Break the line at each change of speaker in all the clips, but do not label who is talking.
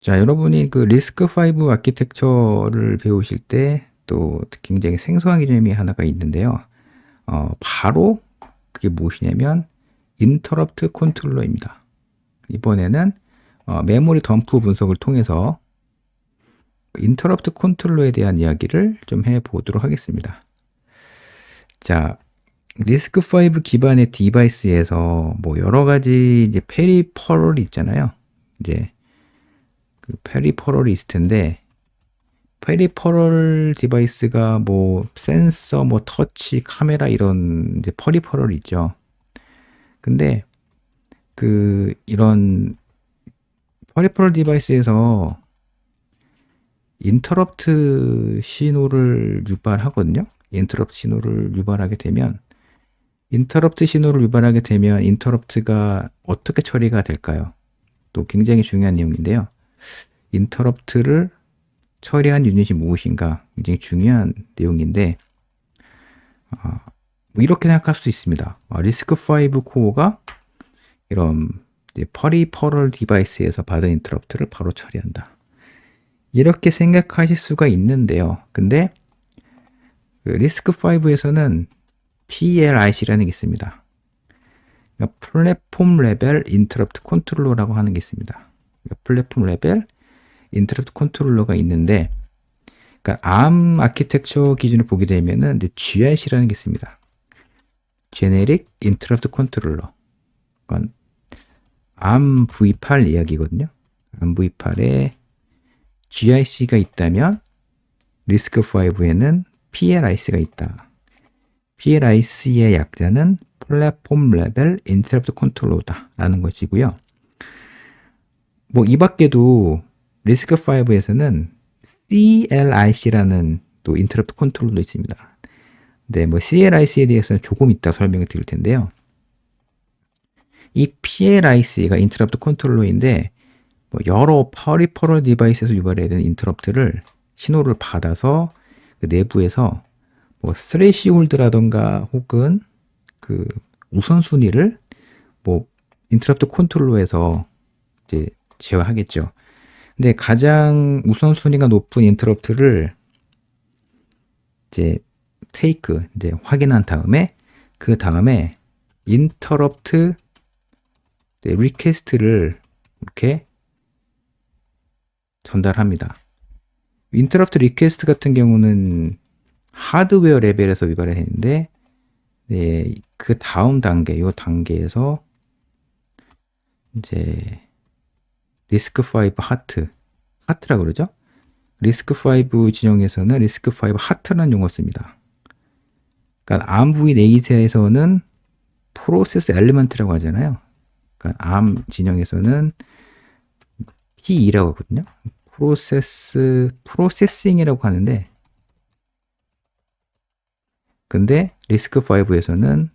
자, 여러분이 그 리스크5 아키텍처를 배우실 때 또 굉장히 생소한 개념이 하나가 있는데요. 바로 그게 무엇이냐면 인터럽트 컨트롤러입니다. 이번에는 메모리 덤프 분석을 통해서 인터럽트 컨트롤러에 대한 이야기를 좀 해보도록 하겠습니다. 자, 리스크5 기반의 디바이스에서 뭐 여러 가지 이제 페리퍼럴이 있잖아요. 이제 그 페리퍼럴이 있을 텐데 페리퍼럴 디바이스가 뭐 센서, 뭐 터치, 카메라 이런 이제 페리퍼럴이 있죠. 근데 그 이런 페리퍼럴 디바이스에서 인터럽트 신호를 유발하거든요. 인터럽트 신호를 유발하게 되면 인터럽트가 어떻게 처리가 될까요? 또 굉장히 중요한 내용인데요. 인터럽트를 처리한 유닛이 무엇인가 굉장히 중요한 내용인데 뭐 이렇게 생각할 수 있습니다. 리스크5 코어가 이런 퍼리퍼럴 디바이스에서 받은 인터럽트를 바로 처리한다. 이렇게 생각하실 수가 있는데요. 근데 그 리스크5에서는 PLIC라는 게 있습니다. 그러니까 플랫폼 레벨 인터럽트 컨트롤러라고 하는 게 있습니다. 그러니까 플랫폼 레벨 인터럽트 컨트롤러가 있는데, 그러니까 ARM 아키텍처 기준을 보게 되면은 GIC라는 게 있습니다. Generic Interrupt Controller. 그러니까 ARM v8 이야기거든요. ARM v8에 GIC가 있다면 리스크5에는 PLIC가 있다. PLIC의 약자는 플랫폼 레벨 인터럽트 컨트롤러다 라는 것이고요. 뭐 이 밖에도 리스크5에서는 CLIC라는 또 인터럽트 컨트롤러도 있습니다. 네, 뭐 CLIC에 대해서는 조금 이따 설명을 드릴 텐데요. 이 PLIC가 인터럽트 컨트롤러인데 뭐 여러 퍼리퍼럴 디바이스에서 유발해야 되는 인터럽트를 신호를 받아서 그 내부에서 뭐 스레시홀드라던가 혹은 그 우선순위를 뭐 인터럽트 컨트롤러에서 이제 제어하겠죠. 근데 가장 우선순위가 높은 인터럽트를 이제 이제 확인한 다음에 그 다음에 인터럽트 리퀘스트를 이렇게 전달합니다. 인터럽트 리퀘스트 같은 경우는 하드웨어 레벨에서 위반을 했는데 네, 그 다음 단계, 이 단계에서 이제 리스크5 하트라고 그러죠? 리스크5 진영에서는 리스크5 하트라는 용어를 씁니다. 그러니까 ARM v8에서는 프로세스 엘리먼트라고 하잖아요. 그러니까 ARM 진영에서는 P2라고 하거든요. 프로세싱이라고 하는데, 근데 리스크5에서는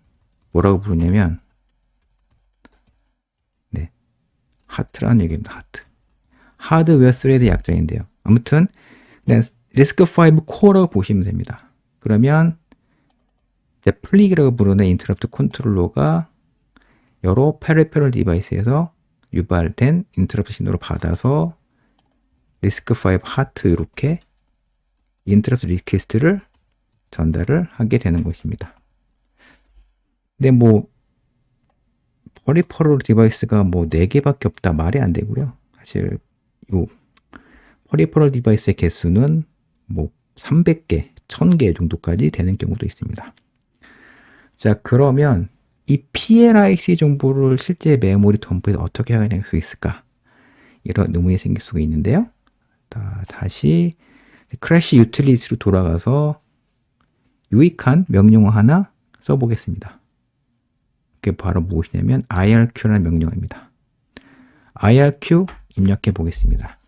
뭐라고 부르냐면, 네, 하트라는 얘기입니다. 하트. 하드웨어 스레드 약자인데요. 아무튼, 그냥 리스크5 코어라고 보시면 됩니다. 그러면, 이제 플릭이라고 부르는 인터럽트 컨트롤러가 여러 페리페럴 디바이스에서 유발된 인터럽트 신호를 받아서 리스크5 하트 이렇게 인터럽트 리퀘스트를 전달을 하게 되는 것입니다. 근데 뭐 퍼리퍼럴 디바이스가 뭐 4개밖에 없다 말이 안 되고요. 사실 요 퍼리퍼럴 디바이스의 개수는 뭐 300개, 1000개 정도까지 되는 경우도 있습니다. 자, 그러면 이 PLIC 정보를 실제 메모리 덤프에서 어떻게 확인할 수 있을까? 이런 의문이 생길 수가 있는데요. 다시 크래시 유틸리티로 돌아가서 유익한 명령어 하나 써보겠습니다. 그게 바로 무엇이냐면 IRQ라는 명령어입니다. IRQ 입력해 보겠습니다.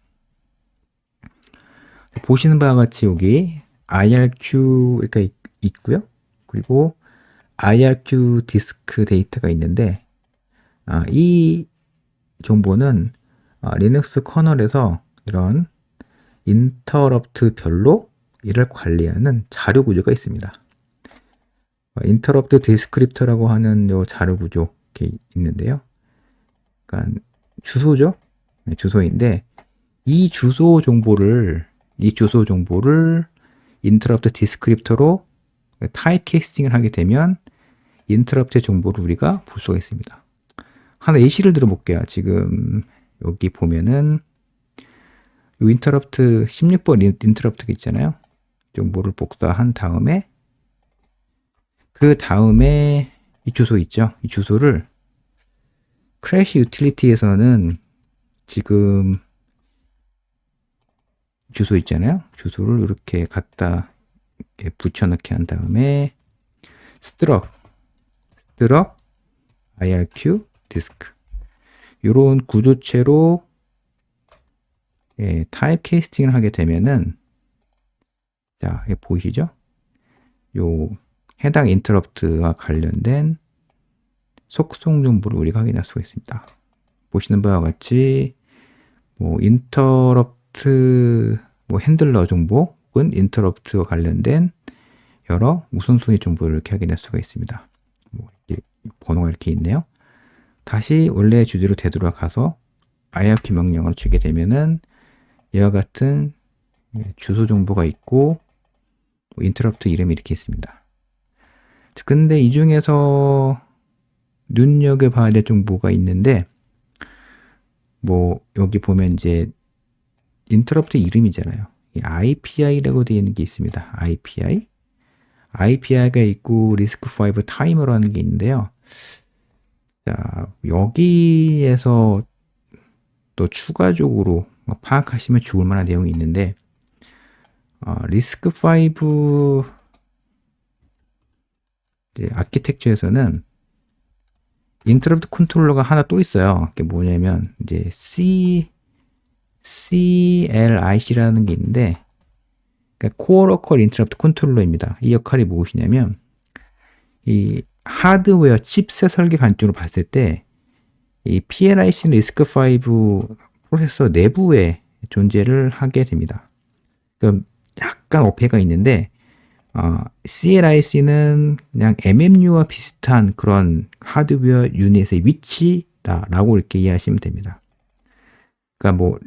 보시는 바와 같이 여기 IRQ 이렇게 있고요. 그리고 IRQ 디스크 데이터가 있는데 이 정보는 리눅스 커널에서 이런 인터럽트별로 이를 관리하는 자료 구조가 있습니다. 인터럽트 디스크립터라고 하는 요 자료 구조 이렇게 있는데요. 그러니까 주소죠. 주소인데 이 주소 정보를 인터럽트 디스크립터로 타입 캐스팅을 하게 되면 인터럽트의 정보를 우리가 볼 수가 있습니다. 하나 예시를 들어볼게요. 지금 여기 보면은 이 인터럽트 16번 인터럽트가 있잖아요. 정보를 복사한 다음에 그 다음에 이 주소 있죠. 이 주소를 크래시 유틸리티에서는 지금 주소 있잖아요. 주소를 이렇게 갖다 이렇게 붙여넣기 한 다음에 struct irq 디스크 이런 구조체로 타입 캐스팅을 하게 되면은 자, 보이시죠? 요 해당 인터럽트와 관련된 속성 정보를 우리가 확인할 수가 있습니다. 보시는 바와 같이 뭐 인터럽트 뭐 핸들러 정보 혹은 인터럽트와 관련된 여러 우선순위 정보를 이렇게 확인할 수가 있습니다. 뭐 이렇게 번호가 이렇게 있네요. 다시 원래 주제로 되돌아가서 irq 명령을 주게 되면은 이와 같은 주소 정보가 있고 인터럽트 이름이 이렇게 있습니다. 근데 이 중에서 눈여겨봐야 될 정보가 있는데 뭐 여기 보면 이제 인터럽트 이름이잖아요. IPI라고 되어 있는 게 있습니다. IPI가 있고 리스크5 타이머라는 게 있는데요. 자, 여기에서 또 추가적으로 파악하시면 좋을 만한 내용이 있는데 리스크5 아키텍처에서는 인터럽트 컨트롤러가 하나 또 있어요. 그게 뭐냐면 이제 CLIC라는 게 있는데 그러니까 코어 로컬 인터럽트 컨트롤러입니다. 이 역할이 무엇이냐면 이 하드웨어 칩셋 설계 관점으로 봤을 때 이 PLIC는 리스크5 프로세서 내부에 존재를 하게 됩니다. 그럼 약간 어폐가 있는데 CLIC는 그냥 MMU와 비슷한 그런 하드웨어 유닛의 위치다라고 이렇게 이해하시면 됩니다. 그러니까 뭐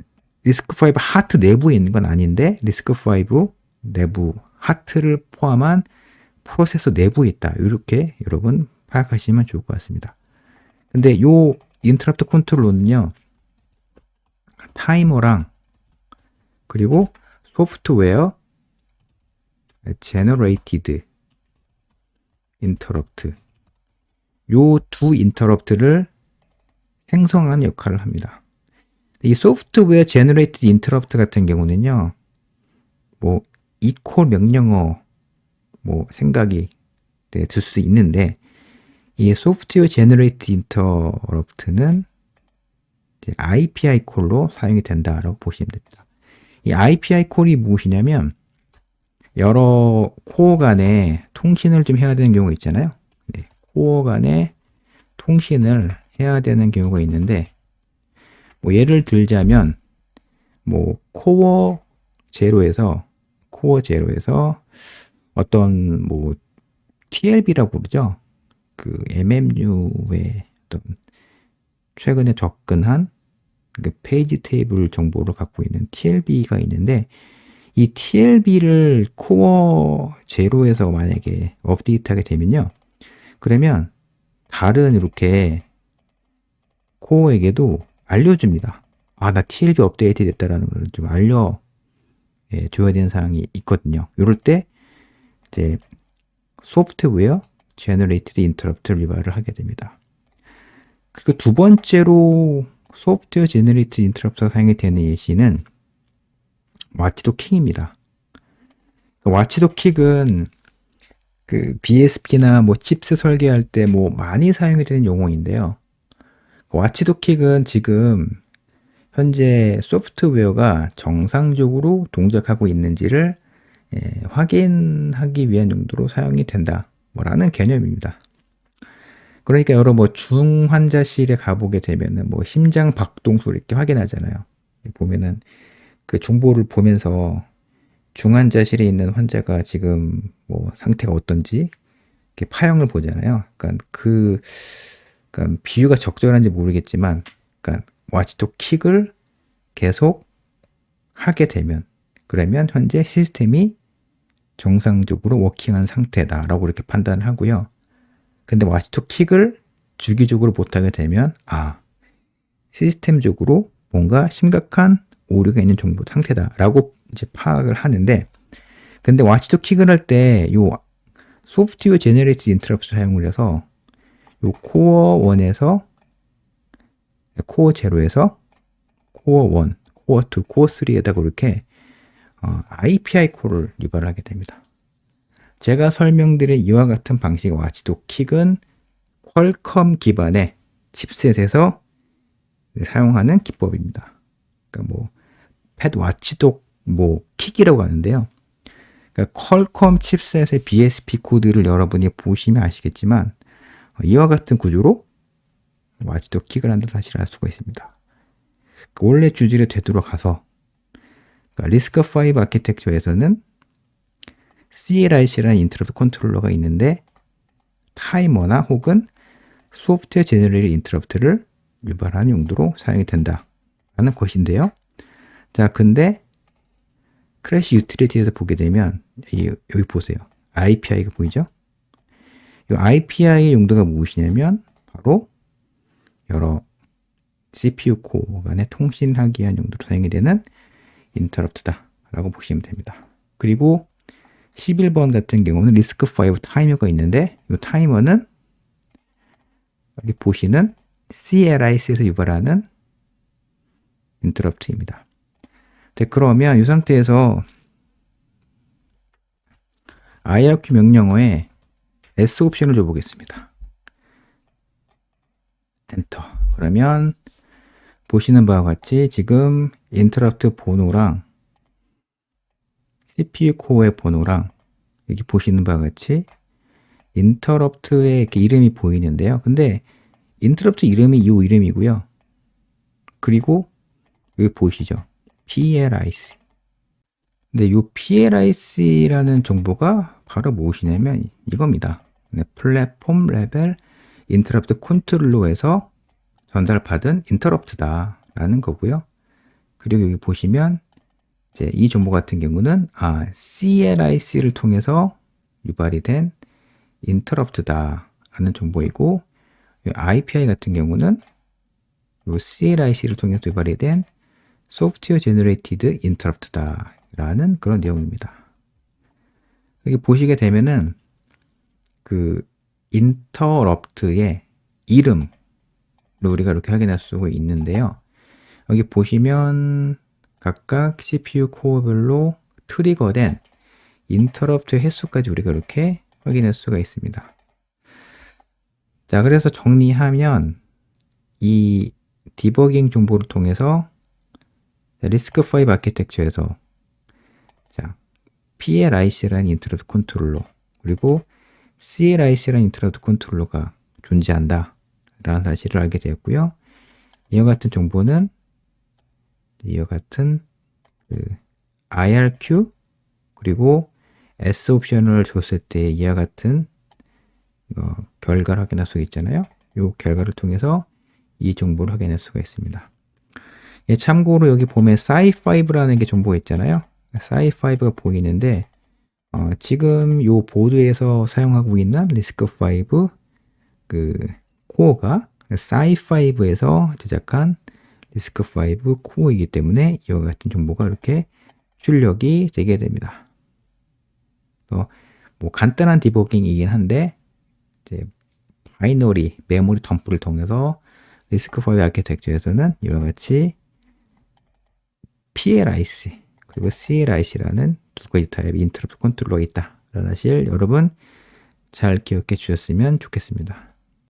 리스크5 하트 내부에 있는 건 아닌데 리스크5 내부 하트를 포함한 프로세서 내부에 있다. 이렇게 여러분 파악하시면 좋을 것 같습니다. 근데 요 인터럽트 컨트롤러는요. 타이머랑 그리고 소프트웨어 제너레이티드 인터럽트 요 두 인터럽트를 생성하는 역할을 합니다. 이 소프트웨어 제너레이티드 인터럽트 같은 경우는요. 뭐 이퀄 명령어 뭐 생각이 들 수도 있는데 이 소프트웨어 제너레이티드 인터럽트는 IPI 콜로 사용이 된다라고 보시면 됩니다. 이 IPI 콜이 무엇이냐면 여러 코어 간에 통신을 좀 해야 되는 경우가 있잖아요. 네, 코어 간에 통신을 해야 되는 경우가 있는데 뭐 예를 들자면 뭐 코어 제로에서 어떤 뭐 TLB라고 그러죠. 그 MMU의 어떤 최근에 접근한 그 페이지 테이블 정보를 갖고 있는 TLB가 있는데 이 TLB를 코어 제로에서 만약에 업데이트하게 되면요. 그러면 다른 이렇게 코어에게도 알려줍니다. 아, 나 TLB 업데이트 됐다라는 걸 좀 줘야 되는 사항이 있거든요. 이럴 때 이제 소프트웨어 제너레이티드 인터럽트 리바를 하게 됩니다. 그리고 두 번째로 소프트웨어 제너레이티드 인터럽트가 사용이 되는 예시는 와치독킹입니다. 와치독킹은 그 BSP나 뭐 칩스 설계할 때 뭐 많이 사용이 되는 용어인데요. 와치독킹은 지금 현재 소프트웨어가 정상적으로 동작하고 있는지를 확인하기 위한 용도로 사용이 된다. 라는 개념입니다. 그러니까 여러 뭐 중환자실에 가보게 되면은 뭐 심장 박동수 이렇게 확인하잖아요. 보면은 그 정보를 보면서 중환자실에 있는 환자가 지금 뭐 상태가 어떤지 이렇게 파형을 보잖아요. 그러니까 비유가 적절한지 모르겠지만, 그러니까 와치독 킥을 계속 하게 되면, 그러면 현재 시스템이 정상적으로 워킹한 상태다라고 이렇게 판단을 하고요. 근데 와치독 킥을 주기적으로 못하게 되면 시스템적으로 뭔가 심각한 오류가 있는 정도 상태다라고 이제 파악을 하는데, 근데 와치독 킥을 할 때 요 소프트웨어 제너레이티드 인터럽트 사용을 해서 요 코어 1에서 코어 0에서 코어 1, 코어 2, 코어 3에다가 이렇게 IPI 코어를 유발을 하게 됩니다. 제가 설명드린 이와 같은 방식의 와치독 킥은 퀄컴 기반의 칩셋에서 사용하는 기법입니다. 그러니까 팻 와치독 킥이라고 하는데요. 그러니까 퀄컴 칩셋의 BSP 코드를 여러분이 보시면 아시겠지만 이와 같은 구조로 와치독 킥을 한다는 사실을 알 수가 있습니다. 원래 주제를 되돌아가서 리스크5 아키텍처에서는 CLIC라는 인터럽트 컨트롤러가 있는데 타이머나 혹은 소프트웨어 제너레이티드 인터럽트를 유발하는 용도로 사용이 된다라는 것인데요. 자, 근데 크래시 유틸리티에서 보게 되면 여기 보세요. IPI가 보이죠? 이 IPI의 용도가 무엇이냐면 바로 여러 CPU 코어 간의 통신을 하기 위한 용도로 사용이 되는 인터럽트다 라고 보시면 됩니다. 그리고 11번 같은 경우는 리스크5 타이머가 있는데 이 타이머는 여기 보시는 CLIC에서 유발하는 인터럽트입니다. 네, 그러면 이 상태에서 IRQ 명령어에 S 옵션을 줘보겠습니다. 엔터. 그러면 보시는 바와 같이 지금 인터럽트 번호랑 CPU 코어의 번호랑 여기 보시는 바와 같이 인터럽트의 이렇게 이름이 보이는데요. 근데 인터럽트 이름이 이 이름이고요. 그리고 여기 보이시죠? PLIC. 근데 이 PLIC라는 정보가 바로 무엇이냐면 이겁니다. 플랫폼 레벨 인터럽트 컨트롤러에서 전달받은 인터럽트다라는 거고요. 그리고 여기 보시면 이제 이 정보 같은 경우는 CLIC를 통해서 유발이 된 인터럽트다라는 정보이고, IPI 같은 경우는 이 CLIC를 통해서 유발이 된 소프트웨어 제너레이티드 인터럽트다라는 그런 내용입니다. 여기 보시게 되면은 그 인터럽트의 이름을 우리가 이렇게 확인할 수가 있는데요. 여기 보시면 각각 CPU 코어별로 트리거된 인터럽트 횟수까지 우리가 이렇게 확인할 수가 있습니다. 자, 그래서 정리하면 이 디버깅 정보를 통해서 리스크5 아키텍처에서 PLIC라는 인터럽트 컨트롤러 그리고 CLIC라는 인터럽트 컨트롤러가 존재한다 라는 사실을 알게 되었고요. 이와 같은 정보는 이와 같은 IRQ 그리고 S 옵션을 줬을 때 이와 같은 결과를 확인할 수 있잖아요. 이 결과를 통해서 이 정보를 확인할 수가 있습니다. 참고로 여기 보면 SAI5라는 게 정보가 있잖아요. SAI5가 보이는데 지금 이 보드에서 사용하고 있는 리스크5 코어가 SAI5에서 제작한 리스크5 코어이기 때문에 이와 같은 정보가 이렇게 출력이 되게 됩니다. 간단한 디버깅이긴 한데 이제 바이너리 메모리 덤프를 통해서 리스크5 아키텍처에서는 이와 같이 PLIC 그리고 CLIC라는 두 가지 타입의 인터럽트 컨트롤러가 있다 라는 사실 여러분 잘 기억해 주셨으면 좋겠습니다.